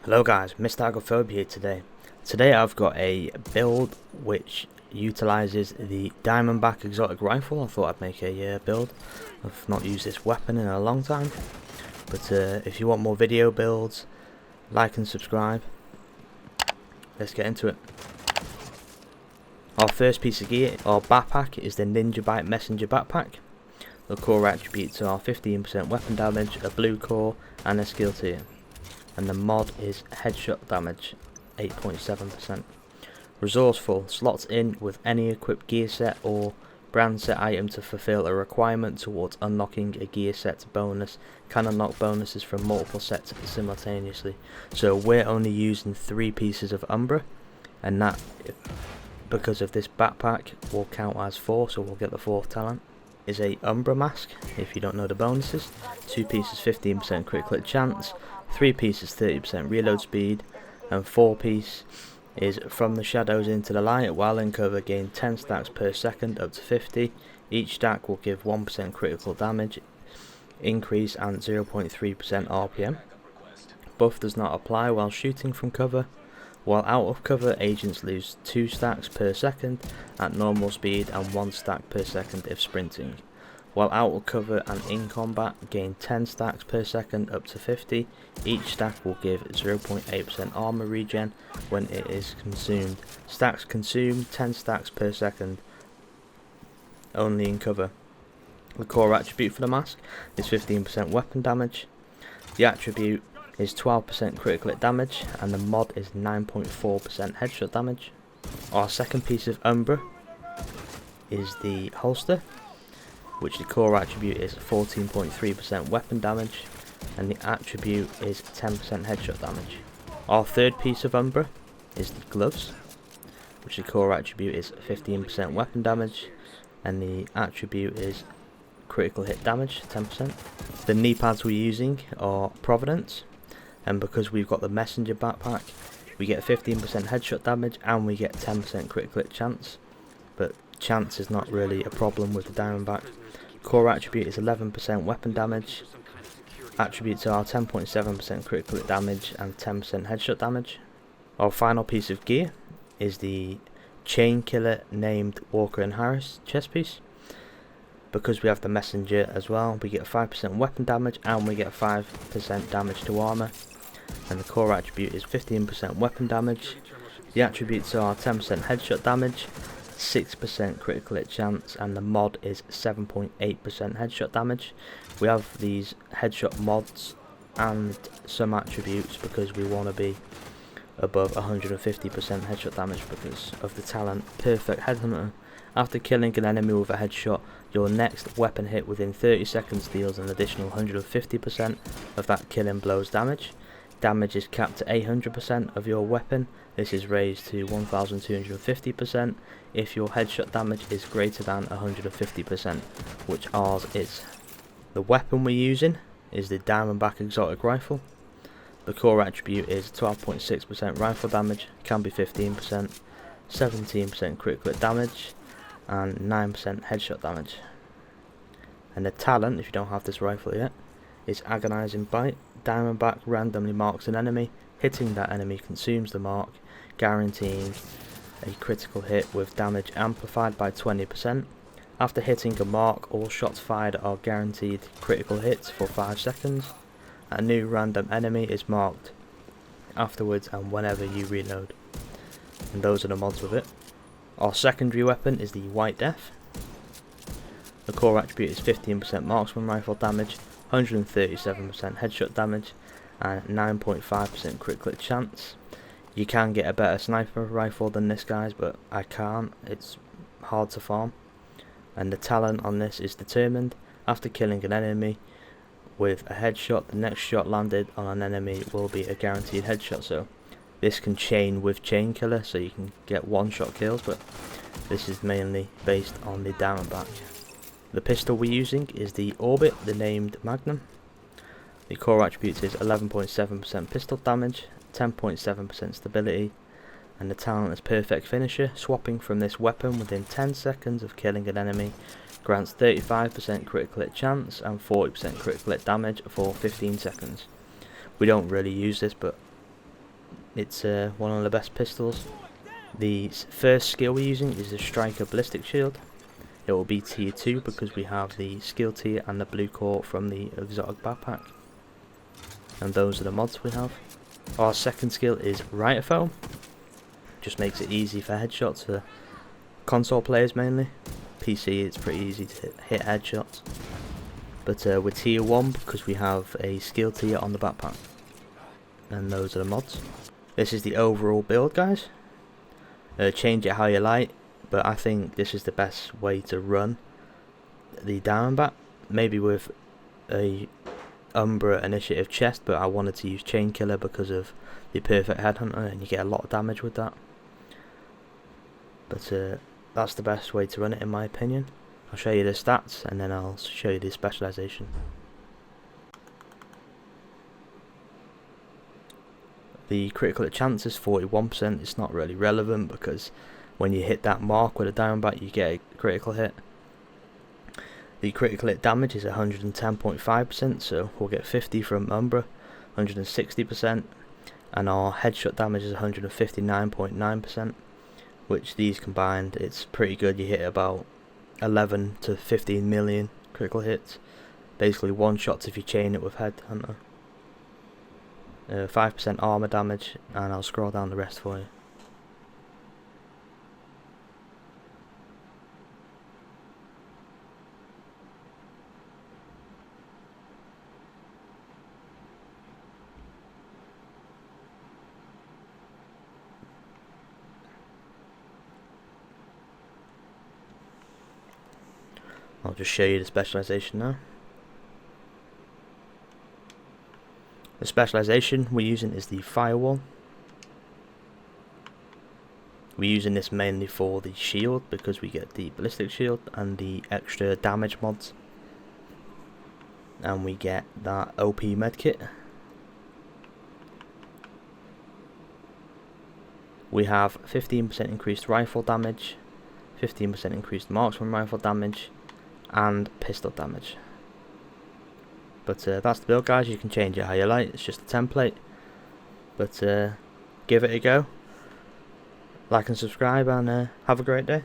Hello guys, Mr. Agophobia here today. Today I've got a build which utilizes the Diamondback exotic rifle. I thought I'd make a build. I've not used this weapon in a long time. But if you want more video builds, like and subscribe. Let's get into it. Our first piece of gear, our backpack, is the Diamondback Messenger backpack. The core attributes are 15% weapon damage, a blue core and a skill tier. And the mod is headshot damage 8.7%. Resourceful, slots in with any equipped gear set or brand set item to fulfill a requirement towards unlocking a gear set bonus. Can unlock bonuses from multiple sets simultaneously. So we're only using 3 pieces of UMBRA, and that, because of this backpack, will count as 4, so we'll get the 4th talent. Is a UMBRA mask, if you don't know the bonuses. 2 pieces 15% critical hit chance, 3 pieces 30% reload speed, and 4 piece is from the shadows into the light. While in cover, gain 10 stacks per second up to 50. Each stack will give 1% critical damage increase and 0.3% RPM. Buff does not apply while shooting from cover. While out of cover, agents lose 2 stacks per second at normal speed and 1 stack per second if sprinting. While out of cover and in combat, gain 10 stacks per second up to 50. Each stack will give 0.8% armor regen when it is consumed. Stacks consumed 10 stacks per second only in cover. The core attribute for the mask is 15% weapon damage. The attribute is 12% critical hit damage, and the mod is 9.4% headshot damage. Our second piece of UMBRA is the holster, which the core attribute is 14.3% weapon damage, and the attribute is 10% headshot damage. Our third piece of UMBRA is the gloves, which the core attribute is 15% weapon damage, and the attribute is critical hit damage 10%. The knee pads we're using are Providence, and because we've got the messenger backpack, we get 15% headshot damage and we get 10% critical hit chance, but chance is not really a problem with the Diamondback. Core attribute is 11% weapon damage. Attributes are 10.7% critical hit damage and 10% headshot damage. Our final piece of gear is the chain killer named Walker and Harris chest piece. Because we have the messenger as well, we get 5% weapon damage and we get 5% damage to armor. And the core attribute is 15% weapon damage. The attributes are 10% headshot damage, 6% critical hit chance, and the mod is 7.8% headshot damage. We have these headshot mods and some attributes because we want to be above 150% headshot damage because of the talent Perfect Headhunter. After killing an enemy with a headshot, your next weapon hit within 30 seconds deals an additional 150% of that killing blow's damage. Damage is capped to 800% of your weapon. This is raised to 1250% if your headshot damage is greater than 150%, which ours is. The weapon we're using is the Diamondback exotic rifle. The core attribute is 12.6% rifle damage, can be 15%, 17% critical hit damage, and 9% headshot damage. And the talent, if you don't have this rifle yet, is Agonizing Bite. Diamondback randomly marks an enemy. Hitting that enemy consumes the mark, guaranteeing a critical hit with damage amplified by 20%. After hitting a mark, all shots fired are guaranteed critical hits for 5 seconds. A new random enemy is marked afterwards and whenever you reload. And those are the mods with it. Our secondary weapon is the White Death. The core attribute is 15% marksman rifle damage, 137% headshot damage, and 9.5% critical hit chance. You can get a better sniper rifle than this guys, but I can't. It's hard to farm. And the talent on this is Determined. After killing an enemy with a headshot, the next shot landed on an enemy will be a guaranteed headshot. So this can chain with chain killer, so you can get one-shot kills, but this is mainly based on the Diamondback. The pistol we're using is the Orbit, the named Magnum. The core attribute is 11.7% pistol damage, 10.7% stability, and the talent is Perfect Finisher. Swapping from this weapon within 10 seconds of killing an enemy grants 35% critical hit chance and 40% critical hit damage for 15 seconds. We don't really use this, but It's one of the best pistols. The first skill we're using is the Striker Ballistic Shield. It will be tier 2 because we have the skill tier and the blue core from the exotic backpack. And those are the mods we have. Our second skill is Riot Foam. Just makes it easy for headshots for console players mainly. PC it's pretty easy to hit headshots. But we're tier 1 because we have a skill tier on the backpack. And those are the mods. This is the overall build, guys. Change it how you like, but I think this is the best way to run the Diamondback. Maybe with a UMBRA initiative chest, but I wanted to use Chain Killer because of the perfect headhunter and you get a lot of damage with that. But that's the best way to run it in my opinion. I'll show you the stats and then I'll show you the specialization. The critical hit chance is 41%. It's not really relevant because when you hit that mark with a Diamondback you get a critical hit. The critical hit damage is 110.5%, so we'll get 50 from UMBRA, 160%, and our headshot damage is 159.9%, which these combined, it's pretty good. You hit about 11 to 15 million critical hits, basically one shots if you chain it with headhunter. 5% armor damage, and I'll scroll down the rest for you. I'll just show you the specialization now. The specialization we're using is the Firewall. We're using this mainly for the shield because we get the ballistic shield and the extra damage mods. And we get that OP medkit. We have 15% increased rifle damage, 15% increased marksman rifle damage, and pistol damage. But that's the build, guys. You can change it how you like. It's just a template. But give it a go. Like and subscribe, and have a great day.